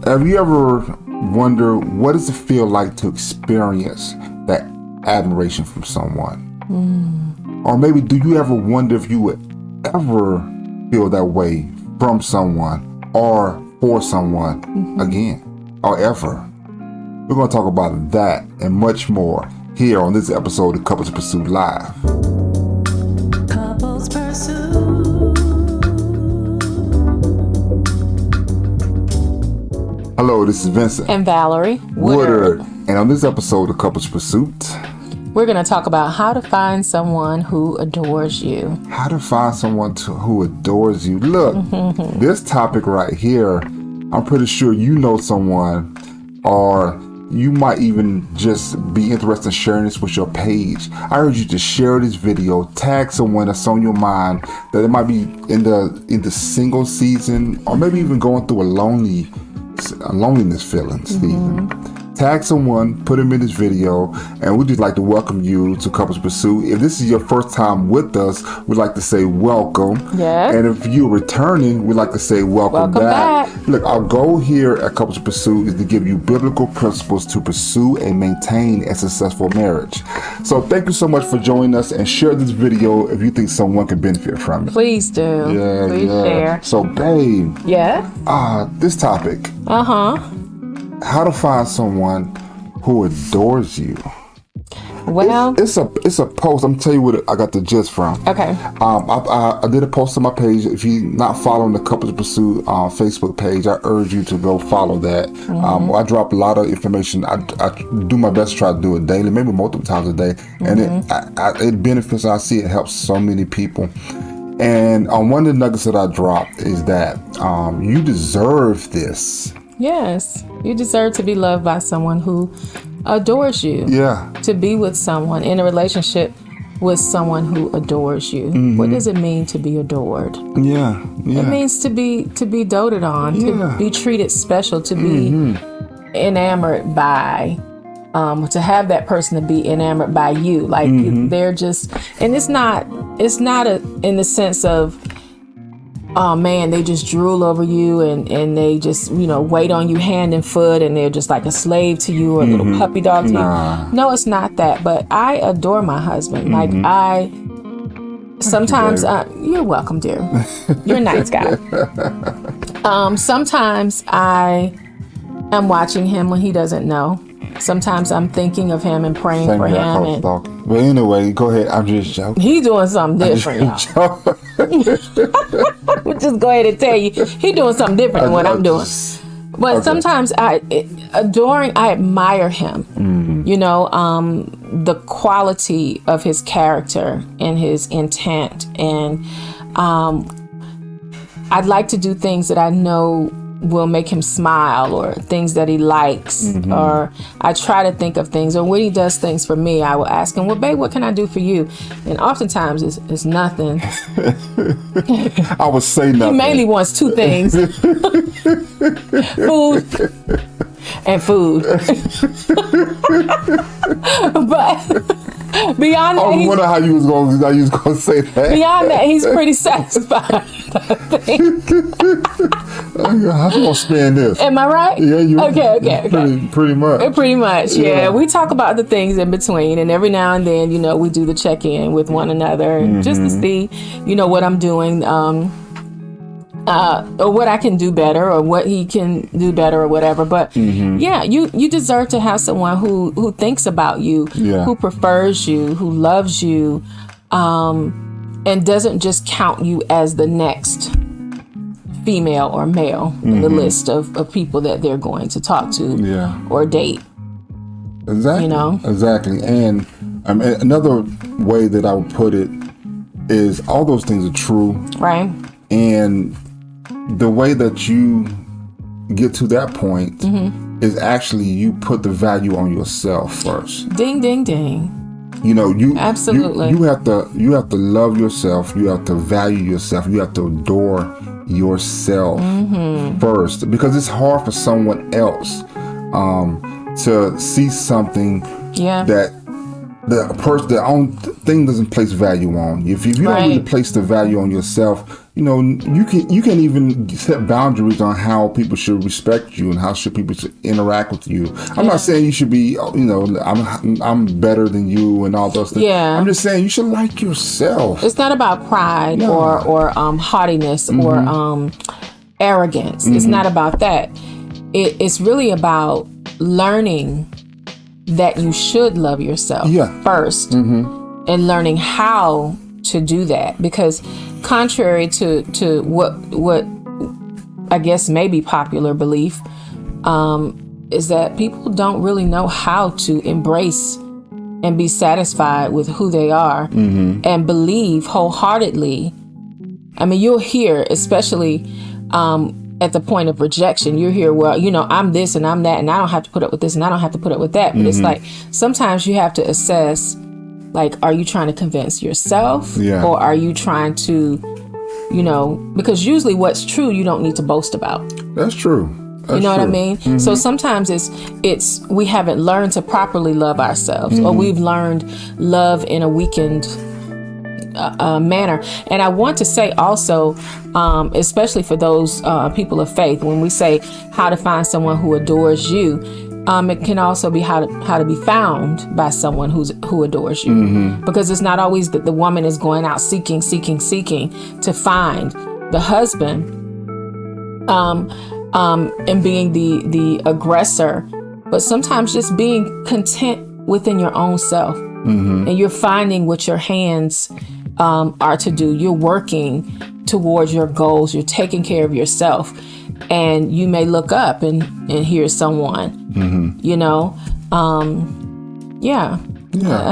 Have you ever wondered what does it feel like to experience that admiration from someone? Or maybe do you ever wonder if you would ever feel that way from someone or for someone again or ever? We're going to talk about that and much more here on this episode of Couples Pursuit Live. Couples Pursuit. Hello, this is Vincent and Valerie Woodard. And on this episode of Couples Pursuit, we're going to talk about how to find someone who adores you. How to find someone who adores you. Look, this topic right here, I'm pretty sure you know someone, or you might even just be interested in sharing this with your page. I urge you to share this video, tag someone that's on your mind, that it might be in the single season, or maybe even going through a loneliness feeling season. Tag someone, put them in this video, and we'd just like to welcome you to Couples Pursuit. If this is your first time with us, we'd like to say welcome. Yes. And if you're returning, we'd like to say welcome back. Look, our goal here at Couples Pursuit is to give you biblical principles to pursue and maintain a successful marriage. So thank you so much for joining us, and share this video if you think someone can benefit from it. Please do. Please share. So babe. Yeah? This topic. How to find someone who adores you. Well, it's a post. I'm telling you what I got the gist from. Okay. I did a post on my page. If you're not following the Couples Pursuit Facebook page, I urge you to go follow that. I drop a lot of information. I do my best to try to do it daily, maybe multiple times a day, and it benefits. I see it helps so many people. And one of the nuggets that I dropped is that you deserve this. Yes, you deserve to be loved by someone who adores you. Yeah. To be with someone in a relationship with someone who adores you. What does it mean to be adored? Yeah. It means to be doted on, to be treated special, to be enamored by, to have that person to be enamored by you. Like they're just, and it's not in the sense of, oh man, they just drool over you and they just, wait on you hand and foot, and they're just like a slave to you or a little puppy dog to you. No, it's not that. But I adore my husband. Like sometimes, you're welcome, dear. You're a nice guy. Sometimes I am watching him when he doesn't know. Sometimes I'm thinking of him and praying for him. But anyway, go ahead. I'm just joking. He's doing something different, y'all. Just go ahead and tell you, he's doing something different than what I'm doing. But sometimes I admire him. The quality of his character and his intent, and I'd like to do things that I know will make him smile, or things that he likes, or I try to think of things, or when he does things for me, I will ask him, well, babe, what can I do for you? And oftentimes it's nothing. I would say nothing. He mainly wants two things. Food and food. But beyond that, I wonder how you was going to say that. Beyond that, he's pretty satisfied. How you gonna spend this? Am I right? Yeah, you. Okay. Pretty much. Pretty much, yeah. We talk about the things in between, and every now and then, we do the check-in with one another, just to see, what I'm doing, or what I can do better, or what he can do better, or whatever. But yeah, you deserve to have someone who thinks about you, who prefers you, who loves you, and doesn't just count you as the next female or male in the list of people that they're going to talk to or date. Exactly. Exactly. And another way that I would put it is all those things are true. Right. And the way that you get to that point is actually you put the value on yourself first. Ding, ding, ding. You absolutely. You have to love yourself. You have to value yourself. You have to adore yourself first, because it's hard for someone else to see something that the own thing doesn't place value on you. If you don't really place the value on yourself, you know, you can even set boundaries on how people should respect you and how people should interact with you. I'm not saying you should be, you know, I'm better than you and all those things. Yeah. I'm just saying you should like yourself. It's not about pride or haughtiness or arrogance. It's not about that. It's really about learning that you should love yourself first and learning how to do that, because contrary to what I guess may be popular belief, is that people don't really know how to embrace and be satisfied with who they are and believe wholeheartedly. I mean, you'll hear, especially at the point of rejection, you hear, well, you know, I'm this and I'm that, and I don't have to put up with this and I don't have to put up with that. But it's like, sometimes you have to assess, like, are you trying to convince yourself or are you trying to, you know, because usually what's true, you don't need to boast about. That's true. You know what I mean? So sometimes it's we haven't learned to properly love ourselves, or we've learned love in a weakened manner. And I want to say also, especially for those people of faith, when we say how to find someone who adores you, it can also be how to be found by someone who adores you, because it's not always that the woman is going out seeking to find the husband, and being the aggressor, but sometimes just being content within your own self, and you're finding what your hands are to do. You're working towards your goals. You're taking care of yourself, and you may look up and hear someone, you know, I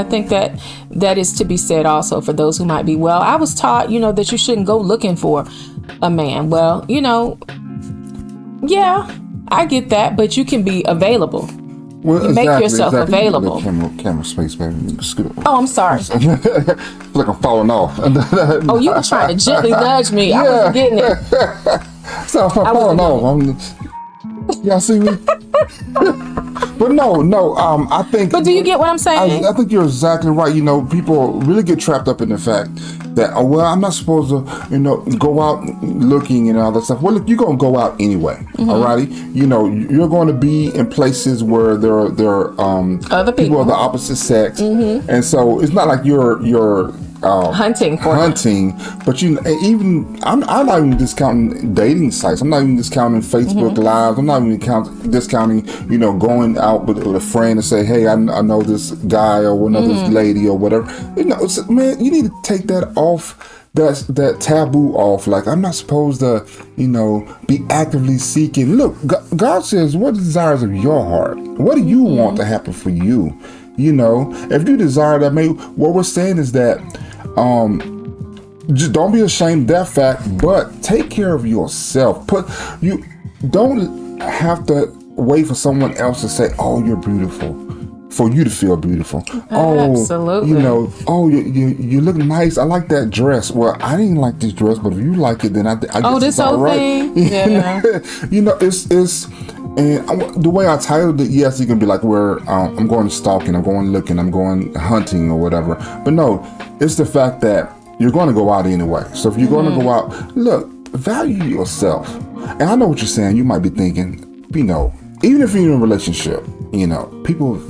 think that is to be said also for those who might be, well, I was taught, you know, that you shouldn't go looking for a man. Well, you know, I get that, but you can be available. Well, make yourself available. Camera space, baby. Oh, I'm sorry. Like I'm falling off. Oh, you were trying to gently nudge me. I wasn't getting it. So I'm falling off. Y'all see me? But no. I think. But do you get what I'm saying? I think you're exactly right. You know, people really get trapped up in the fact that, oh, well, I'm not supposed to, you know, go out looking and all that stuff. Well, look, you're gonna go out anyway. Alrighty, you know, you're going to be in places where there are other people of the opposite sex, and so it's not like you're hunting, but I'm not even discounting dating sites. I'm not even discounting Facebook Lives. I'm not even discounting, you know, going out with a friend and say, hey, I know this guy or this lady or whatever. You know, man, you need to take that off. That taboo off. Like, I'm not supposed to, you know, be actively seeking. Look, God says, what are the desires of your heart? What do you want to happen for you? You know, if you desire that, what we're saying is that, just don't be ashamed of that fact, but take care of yourself. You don't have to wait for someone else to say, oh, you're beautiful, for you to feel beautiful. Oh, absolutely. You know, oh, you look nice. I like that dress. Well, I didn't like this dress, but if you like it, then I guess it's all right. Yeah. You know, it's and the way I titled it, yes, you can be like, where I'm going stalking, I'm going looking, I'm going hunting or whatever. But no, it's the fact that you're going to go out anyway. So if you're going to go out, look, value yourself. And I know what you're saying. You might be thinking, you know, even if you're in a relationship, you know, people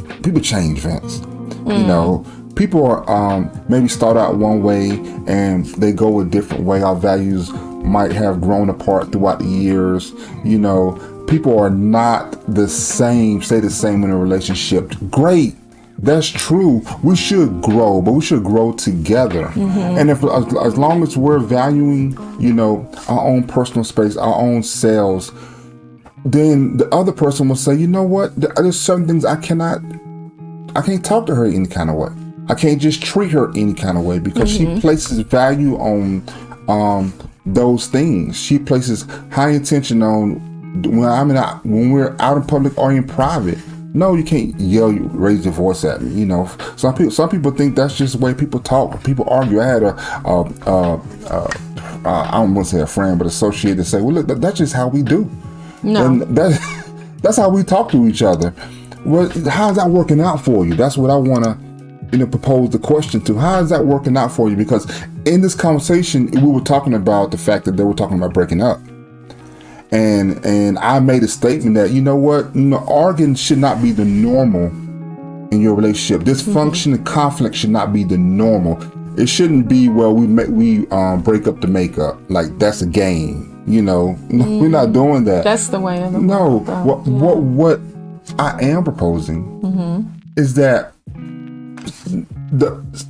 change, Vince. You know, people are maybe start out one way and they go a different way. Our values might have grown apart throughout the years. You know, people are not the same, stay the same in a relationship. Great. That's true. We should grow, but we should grow together. And if as long as we're valuing, you know, our own personal space, our own selves, then the other person will say, you know what? There's certain things I can't talk to her any kind of way. I can't just treat her any kind of way because she places value on those things. She places high intention on when we're out in public or in private. No, you can't raise your voice at me. You know, some people think that's just the way people talk. People argue. I had I don't want to say a friend, but associate to say, well, look, that's just how we do. No, and that's how we talk to each other. Well, how's that working out for you? That's what I want to propose the question to, how is that working out for you? Because in this conversation, we were talking about the fact that they were talking about breaking up. And I made a statement that, you know what, arguing should not be the normal in your relationship. Dysfunction and conflict should not be the normal. It shouldn't be, well, we break up to make up. Like, that's a game, we're not doing that. That's the way of the world. No, what I am proposing is that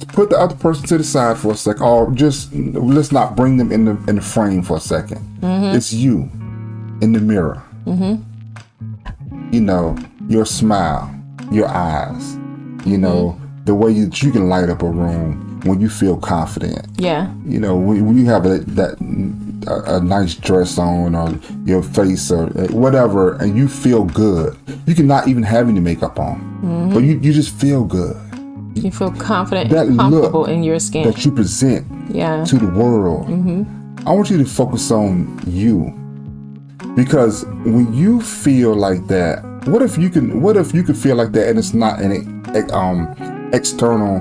put the other person to the side for a second, or just let's not bring them in the frame for a second. It's you in the mirror. Your smile, your eyes, the way you can light up a room when you feel confident. Yeah. When you have a nice dress on, or your face or whatever, and you feel good. You cannot even have any makeup on, but you just feel good. You feel confident and comfortable in your skin. That you present to the world. I want you to focus on you. Because when you feel like that, what if you could feel like that and it's not an external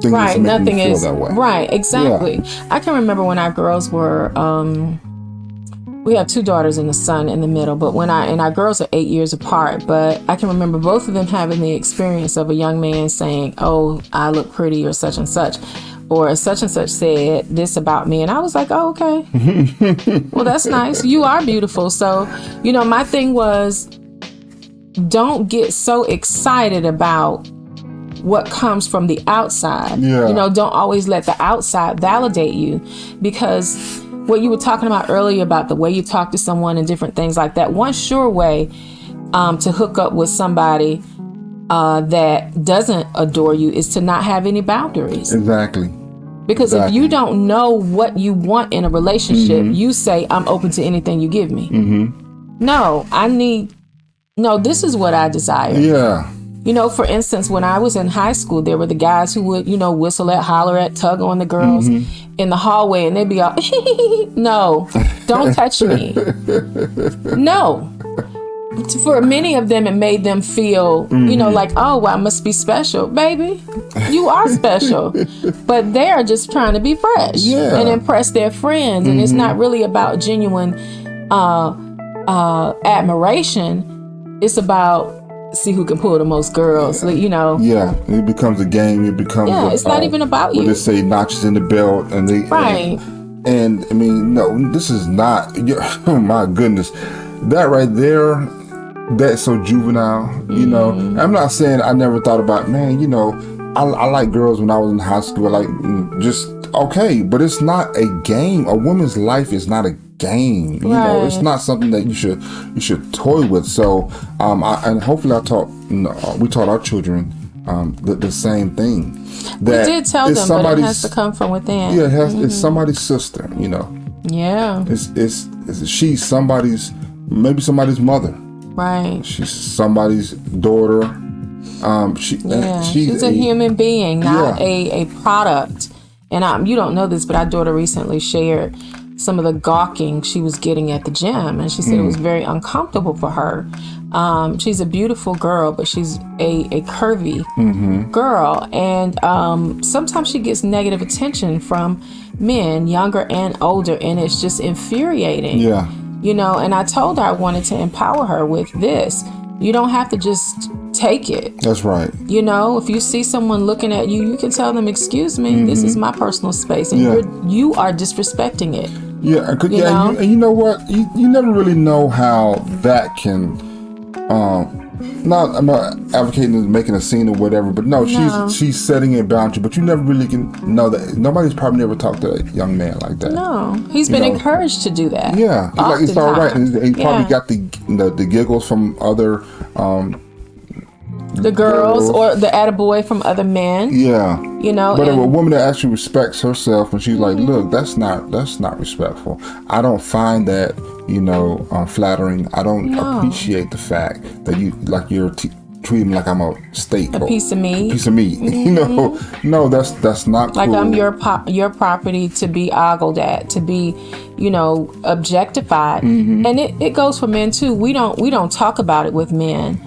thing that's making you feel that way? Right, exactly. Yeah. I can remember when our girls were, we have 2 daughters and a son in the middle, but and our girls are 8 years apart, but I can remember both of them having the experience of a young man saying, oh, I look pretty, or such and such. Or such and such said this about me. And I was like, oh, okay. Well, that's nice. You are beautiful. So, my thing was, don't get so excited about what comes from the outside. Yeah. Don't always let the outside validate you. Because what you were talking about earlier about the way you talk to someone and different things like that, one sure way to hook up with somebody that doesn't adore you is to not have any boundaries. Exactly. Because if you don't know what you want in a relationship, you say, I'm open to anything you give me. No, this is what I desire. Yeah. For instance, when I was in high school, there were the guys who would, whistle at, holler at, tug on the girls in the hallway, and they'd be all, no, don't touch me. No. For many of them, it made them feel, like, oh, well, I must be special. Baby, you are special. But they are just trying to be fresh and impress their friends. And it's not really about genuine admiration. It's about see who can pull the most girls, Yeah, it becomes a game. It becomes it's not even about you. They say notches in the belt. And they right. And I mean, no, this is not, oh my goodness. That right there, that's so juvenile, I'm not saying I never thought about, I like girls when I was in high school, just okay, but it's not a game. A woman's life is not a game. Right. It's not something that you should toy with. So, and hopefully we taught our children the same thing. That we did tell them, but it has to come from within. Yeah, it's somebody's sister, Yeah. She's maybe somebody's mother. Right. She's somebody's daughter. She's a human being, not a product. And you don't know this, but our daughter recently shared some of the gawking she was getting at the gym, and she said it was very uncomfortable for her. She's a beautiful girl, but she's a curvy girl, and sometimes she gets negative attention from men, younger and older, and it's just infuriating. Yeah. And I told her I wanted to empower her with this. You don't have to just take it. That's right. If you see someone looking at you, you can tell them, excuse me, this is my personal space, and you are disrespecting it. Yeah, and you know what? You never really know how that can, I'm not advocating making a scene or whatever, but no. She's setting a boundary, but you never really can know that. Nobody's probably never talked to a young man like that. No, he's been encouraged to do that. Yeah, it's all right. And he probably got the giggles from other the girls or the attaboy from other men. Yeah. But a woman that actually respects herself, and she's like, look, that's not respectful. I don't find that, flattering. I don't appreciate the fact that you're treating me like I'm a steak. A piece of meat. No, that's not like cool. I'm your property to be ogled at, to be, objectified. And it goes for men too. We don't talk about it with men.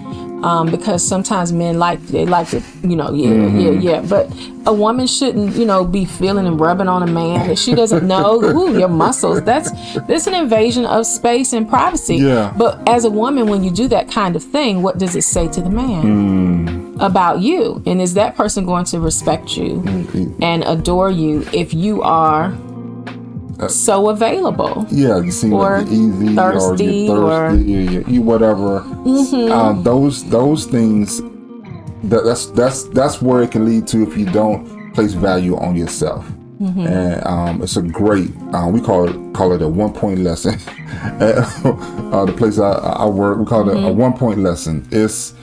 because sometimes men they like to, yeah. But a woman shouldn't, be feeling and rubbing on a man that she doesn't know. Ooh, your muscles. That's an invasion of space and privacy. Yeah. But as a woman, when you do that kind of thing, what does it say to the man about you? And is that person going to respect you and adore you if you are so available? Yeah, you seem like you're easy, thirsty, or you whatever. Those things. That's where it can lead to if you don't place value on yourself. And it's a great. We call it a 1 point lesson. The place I work, we call it a 1 point lesson. It's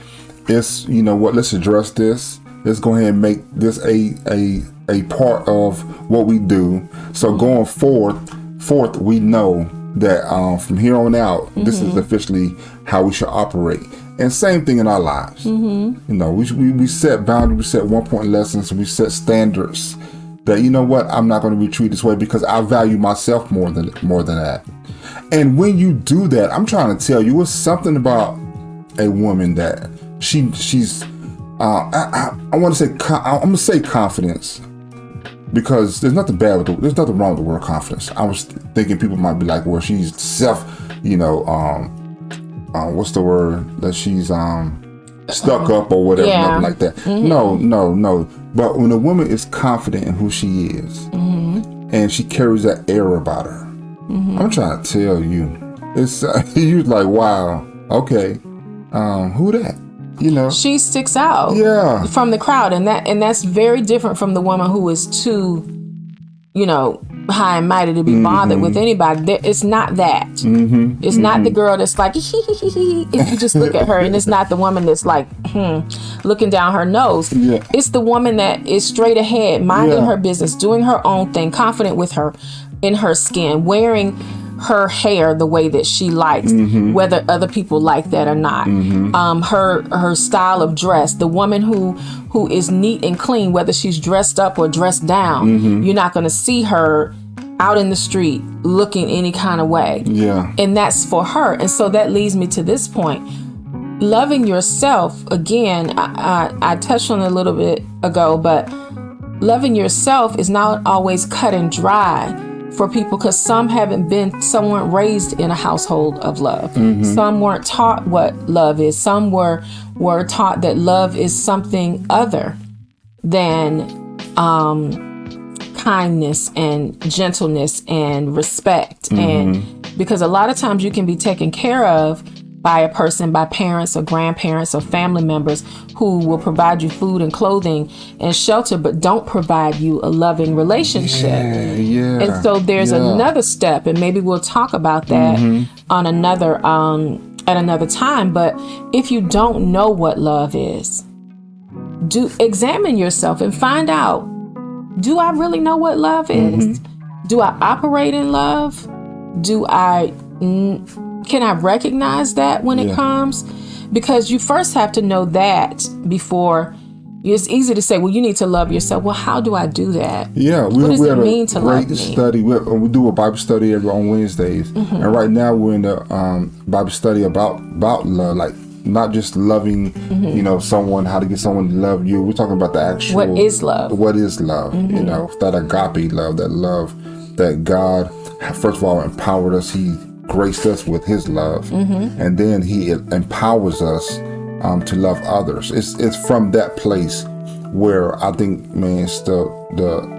what? Let's address this. Let's go ahead and make this a part of what we do. So going forth, we know that from here on out, this is officially how we should operate. And same thing in our lives. We set boundaries, we set 1 point lessons, we set standards that, I'm not going to be treated this way because I value myself more than that. And when you do that, I'm trying to tell you, it's something about a woman that she's I want to say I'm gonna say confidence, because there's nothing wrong with the word confidence. I was thinking people might be like, well, she's what's the word, that she's stuck up or whatever, nothing like that. No. But when a woman is confident in who she is, and she carries that air about her, I'm trying to tell you, it's you're like, wow, okay, who that? She sticks out from the crowd, and that's very different from the woman who is too, high and mighty to be bothered with anybody. It's not that. It's not the girl that's like, if you just look at her, and it's not the woman that's like, looking down her nose. It's the woman that is straight ahead, minding her business, doing her own thing, confident with her in her skin, wearing her hair the way that she likes, whether other people like that or not. Her style of dress, the woman who is neat and clean, whether she's dressed up or dressed down, you're not going to see her out in the street looking any kind of way. And that's for her. And so that leads me to this point. Loving yourself, again, I touched on it a little bit ago, but loving yourself is not always cut and dry for people, because some weren't raised in a household of love. Some weren't taught what love is. Some were taught that love is something other than kindness and gentleness and respect. And because a lot of times you can be taken care of by a person, by parents or grandparents or family members who will provide you food and clothing and shelter, but don't provide you a loving relationship. And so there's another step, and maybe we'll talk about that on another at another time. But if you don't know what love is, examine yourself and find out, do I really know what love is? Do I operate in love? Can I recognize that when it comes? Because you first have to know that before. It's easy to say, well, you need to love yourself. Well, how do I do that? What does it mean to love me? Study. We do a Bible study on Wednesdays, and right now we're in the Bible study about love, like not just loving, someone, how to get someone to love you. We're talking about the actual. What is love? What is love? That agape love, that love that God, first of all, empowered us. He graced us with His love, and then He empowers us to love others. It's from that place where I think, man, it's the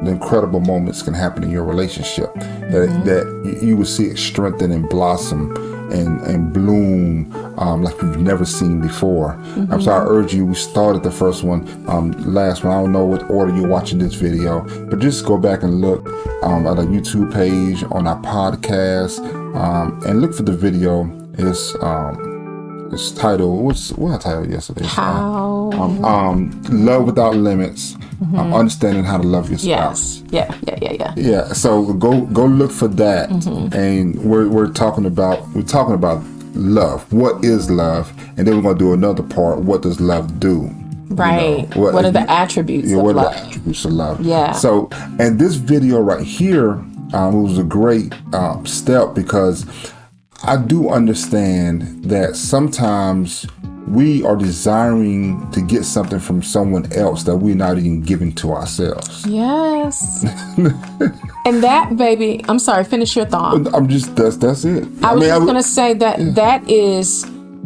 incredible moments can happen in your relationship, that you will see it strengthen and blossom and bloom like you've never seen before. So I urge you, we started the first one, last one, I don't know what order you're watching this video, but just go back and look at our YouTube page, on our podcast, and look for the video. It's titled, what I titled yesterday? Love Without Limits, understanding how to love your spouse. Yeah. So go look for that, and we're talking about love. What is love? And then we're gonna do another part. What does love do? Right. What are the attributes of love? What are the attributes of love? Yeah. So, and this video right here, it was a great step, because I do understand that sometimes we are desiring to get something from someone else that we're not even giving to ourselves. Yes. And that, baby, I'm sorry, finish your thought. I'm just, that's it. I was just going to say that is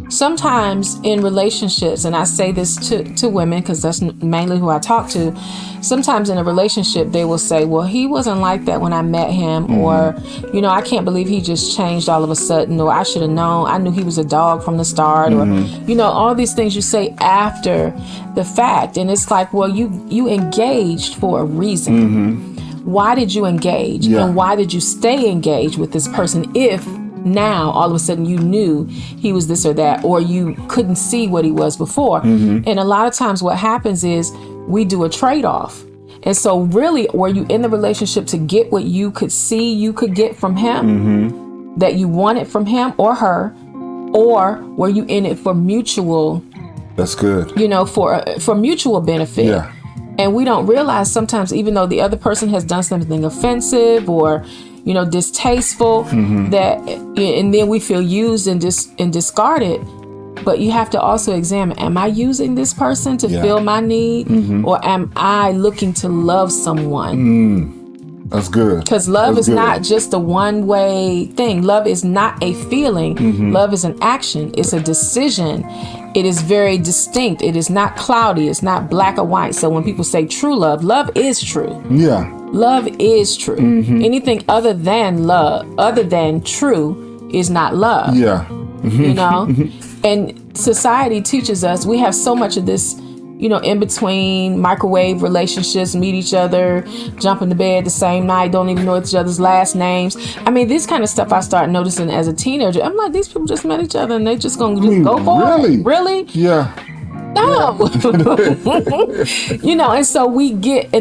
sometimes in relationships, and I say this to women because that's mainly who I talk to. Sometimes in a relationship, they will say, well, he wasn't like that when I met him, or, you know, I can't believe he just changed all of a sudden, or I should have known, I knew he was a dog from the start, or, you know, all these things you say after the fact. And it's like, well, you engaged for a reason. Why did you engage? And why did you stay engaged with this person if now all of a sudden you knew he was this or that, or you couldn't see what he was before? And a lot of times what happens is we do a trade-off. And so really, were you in the relationship to get what you could see you could get from him, that you wanted from him or her, or were you in it for mutual, that's good, you know, for mutual benefit? Yeah. And we don't realize sometimes, even though the other person has done something offensive or, you know, distasteful, that, and then we feel used and discarded. But you have to also examine, am I using this person to fill my need, or am I looking to love someone? That's good. Because love is not just a one-way thing. Love is not a feeling. Love is an action. It's a decision. It is very distinct. It is not cloudy. It's not black or white. So when people say true love, love is true. Yeah. Love is true. Anything other than love, other than true, is not love. Yeah. You know? And society teaches us, we have so much of this, you know, in between microwave relationships, meet each other, jump into bed the same night, don't even know each other's last names. I mean, this kind of stuff I started noticing as a teenager. I'm like, these people just met each other and they just gonna go for it. Really? Yeah. No. You know, and so we get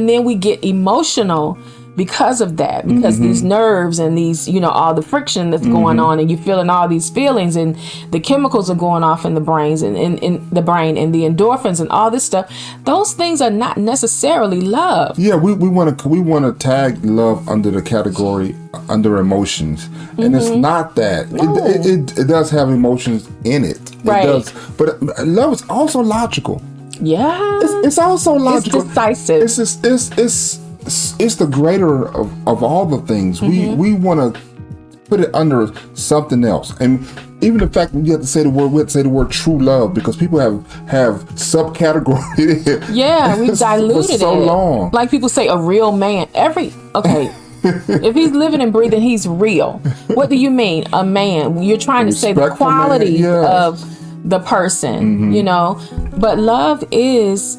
emotional because of that, because these nerves and these, you know, all the friction that's going on, and you're feeling all these feelings, and the chemicals are going off in the brains and in the brain, and the endorphins and all this stuff. Those things are not necessarily love. Yeah, we want to tag love under the category under emotions, and it's not that. No. It does have emotions in it. Right. It does, but love is also logical. Yeah. It's also logical. It's decisive. It's the greater of all the things. We want to put it under something else, and even the fact that you have to say the word, we have to say the word true love, because people have subcategories. Yeah, we diluted for so long. Like people say, a real man. If he's living and breathing, he's real. What do you mean, a man? You're trying to say the quality of the person, you know. But love is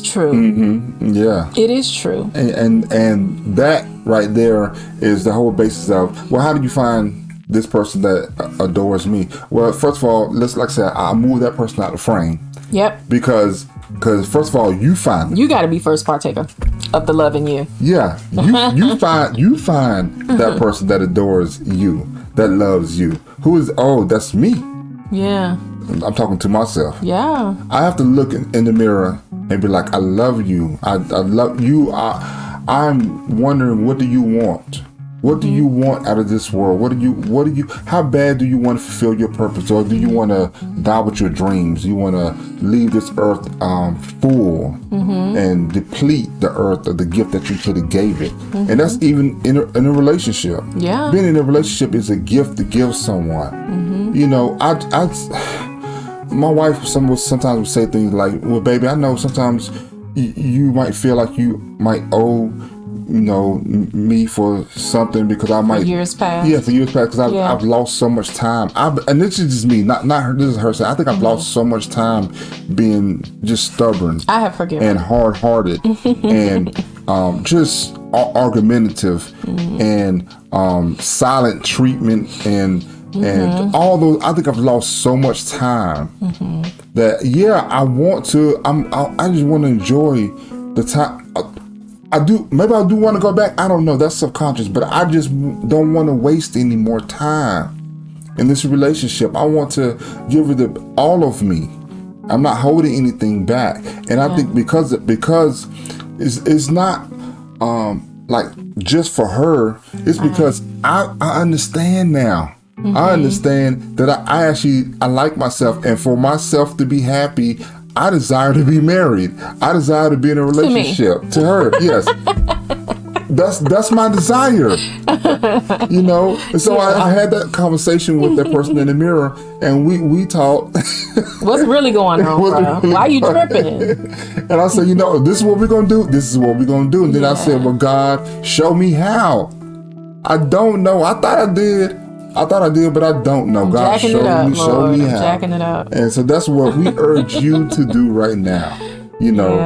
true. Yeah, it is true. And that right there is the whole basis of, well, how do you find this person that adores me? Well, first of all, like I said, I move that person out of the frame. Yep. Because first of all, you find them. You got to be first partaker of the love in you. Yeah, you find that person that adores you, that loves you. Who is? Oh, that's me. Yeah. I'm talking to myself. Yeah. I have to look in the mirror and be like, I love you. I love you. I'm wondering, what do you want? What do you want out of this world? What do you, how bad do you want to fulfill your purpose? Or do you want to die with your dreams? You want to leave this earth full and deplete the earth of the gift that you could have gave it. And that's even in a relationship. Yeah. Being in a relationship is a gift to give someone. You know, my wife sometimes would say things like, well, baby, I know sometimes you might feel like you might owe, you know, me for something, because I might, years past. Yeah, for years past, because I've lost so much time. And this is just me, not her. This is her saying. I think I've lost so much time being just stubborn. I have forgiven. And hard-hearted and just argumentative and silent treatment and all those. I think I've lost so much time that I want to. I just want to enjoy the time. I do. Maybe I do want to go back. I don't know. That's subconscious, but I just don't want to waste any more time in this relationship. I want to give her all of me. I'm not holding anything back, and I think because it's not like just for her. It's because I understand now. I understand that I like myself, and for myself to be happy, I desire to be married. I desire to be in a relationship to her. Yes. That's my desire, you know. And so I had that conversation with that person in the mirror, and we talked. What's really going on, bro? Why are you tripping? And I said, you know, this is what we're gonna do. This is what we're gonna do. And then I said, well, God, show me how. I don't know. I thought I did, but I don't know. God, show me how. Jacking it up. And so that's what we urge you to do right now. You know,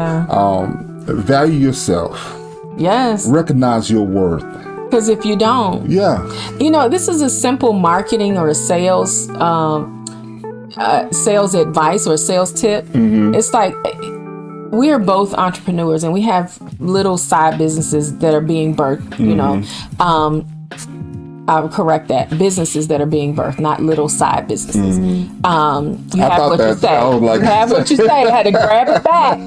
value yourself. Yes. Recognize your worth. Because if you don't, you know, this is a simple marketing or a sales advice or sales tip. It's like we are both entrepreneurs and we have little side businesses that are being birthed. You know, I would correct that. Businesses that are being birthed, not little side businesses. You have what you say. You have what you say. I had to grab it back.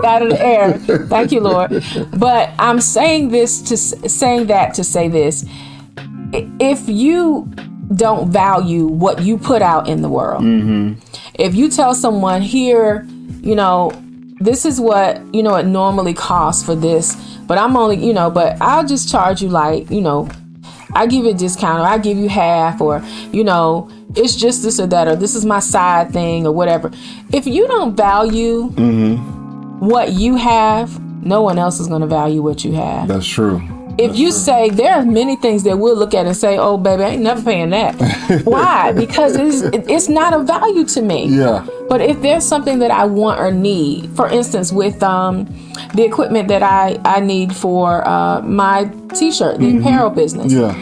Out of the air. Thank you, Lord. But I'm saying that to say this. If you don't value what you put out in the world, if you tell someone here, you know, this is what, you know, it normally costs for this, but I'm only, you know, but I'll just charge you like, you know, I give you a discount, or I give you half, or, you know, it's just this or that, or this is my side thing, or whatever. If you don't value what you have, no one else is going to value what you have. That's true. If you say, there are many things that we'll look at and say, oh, baby, I ain't never paying that. Why? Because it's not of value to me. Yeah. But if there's something that I want or need, for instance, with the equipment that I need for my t-shirt, the apparel business. Yeah.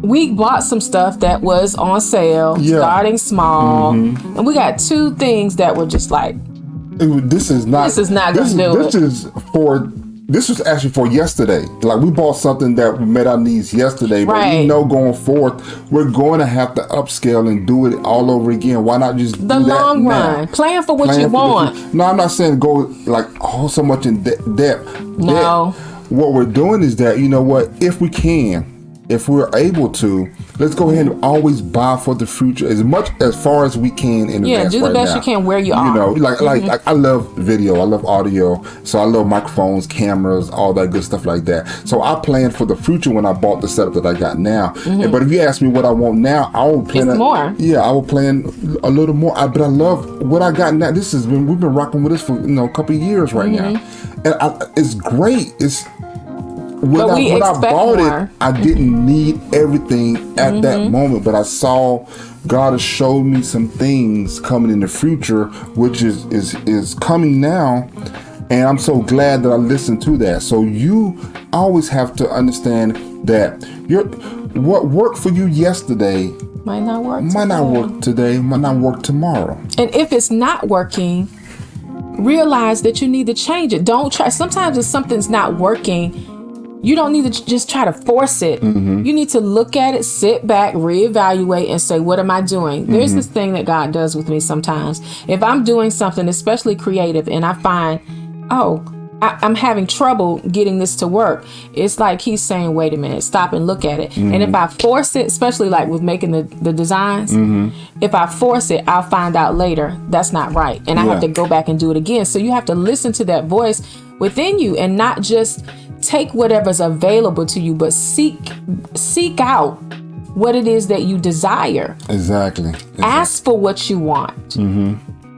We bought some stuff that was on sale, starting small. And we got 2 things that were just like, this is not going to do it. This was actually for yesterday. Like, we bought something that met our needs yesterday, but we know going forth, we're going to have to upscale and do it all over again. Why not just do that long now? run? Plan for what you want. No, I'm not saying go like so much in depth. No. What we're doing is that, you know what, if we're able to, let's go ahead and always buy for the future as far as we can in advance. Do the best you can where you are. You know, like I love video, I love audio, so I love microphones, cameras, all that good stuff like that. So I planned for the future when I bought the setup that I got now. But if you ask me what I want now, I will plan more. Yeah, I will plan a little more. But I love what I got now. We've been rocking with this for a couple of years right now, and it's great. When I bought it, I didn't need everything at that moment, but I saw God has showed me some things coming in the future, which is coming now, and I'm so glad that I listened to that. So you always have to understand that what worked for you yesterday might not work today, might not work tomorrow. And if it's not working, realize that you need to change it. Don't try. Sometimes if something's not working, you don't need to just try to force it. You need to look at it, sit back, reevaluate, and say, what am I doing? There's this thing that God does with me sometimes. If I'm doing something, especially creative, and I find, I'm having trouble getting this to work, it's like he's saying, wait a minute, stop and look at it. And if I force it, especially like with making the designs, if I force it, I'll find out later that's not right. And I have to go back and do it again. So you have to listen to that voice within you and not just take whatever's available to you, but seek out what it is that you desire. Exactly. Ask for what you want.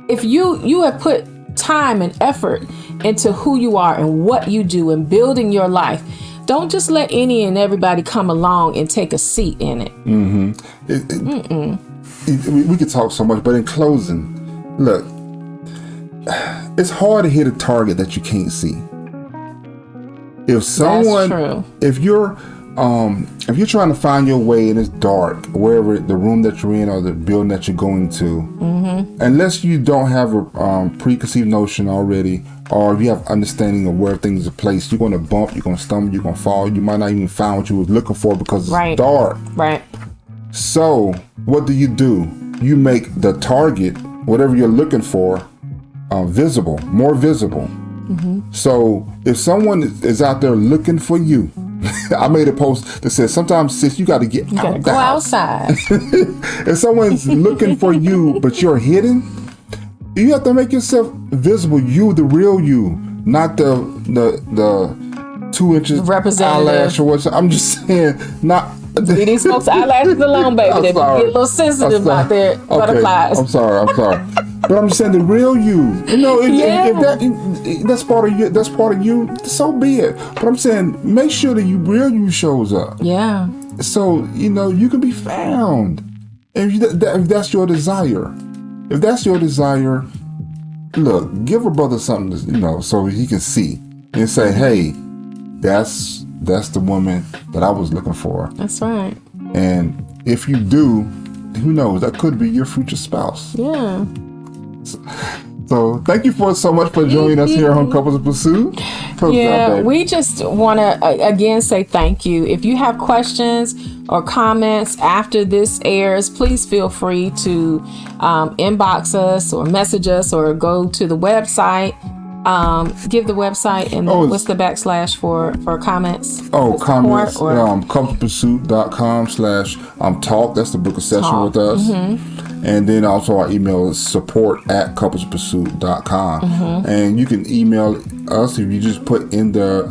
If you have put time and effort into who you are and what you do and building your life, don't just let any and everybody come along and take a seat in it. We could talk so much, but in closing, look, it's hard to hit a target that you can't see. If you're trying to find your way and it's dark, wherever the room that you're in or the building that you're going to, unless you don't have a preconceived notion already, or if you have understanding of where things are placed, you're going to bump, you're going to stumble, you're going to fall. You might not even find what you were looking for because it's dark. Right. So what do? You make the target, whatever you're looking for, visible, more visible. So if someone is out there looking for you, I made a post that says sometimes, sis, you got to get out the Go house. outside. If someone's looking for you, but you're hidden, you have to make yourself visible. You, the real you, not the 2 inches Representative. eyelash or what. I'm just saying, not. Leave these folks' eyelashes alone, baby. I'm They get sorry. a little sensitive about their Okay, butterflies. I'm sorry. But I'm just saying the real you. You know, if that's part of you, so be it. But I'm saying make sure that real you shows up. Yeah. So, you can be found. If that's your desire. If that's your desire, look, give a brother something to, so he can see and say, hey, that's the woman that I was looking for. That's right. And if you do, who knows, that could be your future spouse. Yeah. So thank you so much for joining us here on Couples in Pursuit. Yeah, we just want to again say thank you. If you have questions or comments after this airs, please feel free to inbox us or message us or go to the website. Give the website and what's the backslash for comments? Comments. couplespursuit.com/talk. That's the book a session with us. And then also our email is support@couplespursuit.com. And you can email us if you just put in the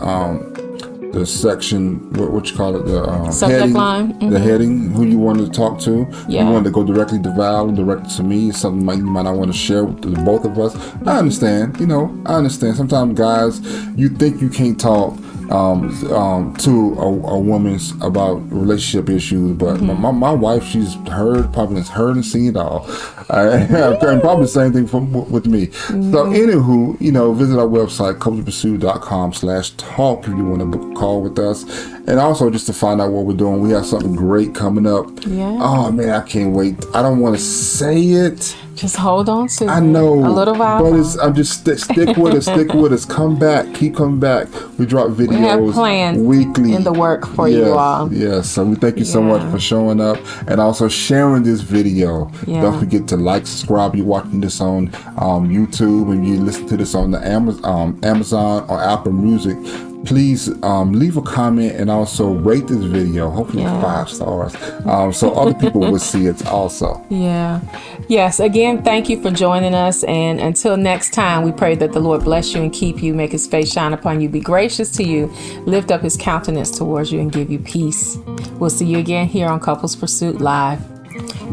section, what you call it, the subject heading, line. the heading, who you wanted to talk to. Yeah. You wanted to go directly to Val, directly to me. It's something you might not want to share with the both of us. I understand. I understand. Sometimes guys, you think you can't talk to a woman's about relationship issues, but my wife, she's probably heard and seen it all. And probably the same thing with me. So anywho, visit our website, couplespursuit.com/talk if you want to book a call with us. And also just to find out what we're doing. We have something great coming up. Yeah. Oh man, I can't wait. I don't want to say it. Just hold on to I know, a little while. but I'm just stick with us. Stick with us. Come back. Keep coming back. We drop videos We have plans weekly in the work for you all. Yes. So we thank you so much for showing up and also sharing this video. Yeah. Don't forget to like, subscribe. You're watching this on YouTube and you listen to this on the Amazon or Apple Music. Please leave a comment and also rate this video. Hopefully 5 stars, so other people will see it also. Yeah. Yes. Again, thank you for joining us. And until next time, we pray that the Lord bless you and keep you, make his face shine upon you, be gracious to you, lift up his countenance towards you, and give you peace. We'll see you again here on Couples Pursuit Live.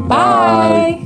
Bye.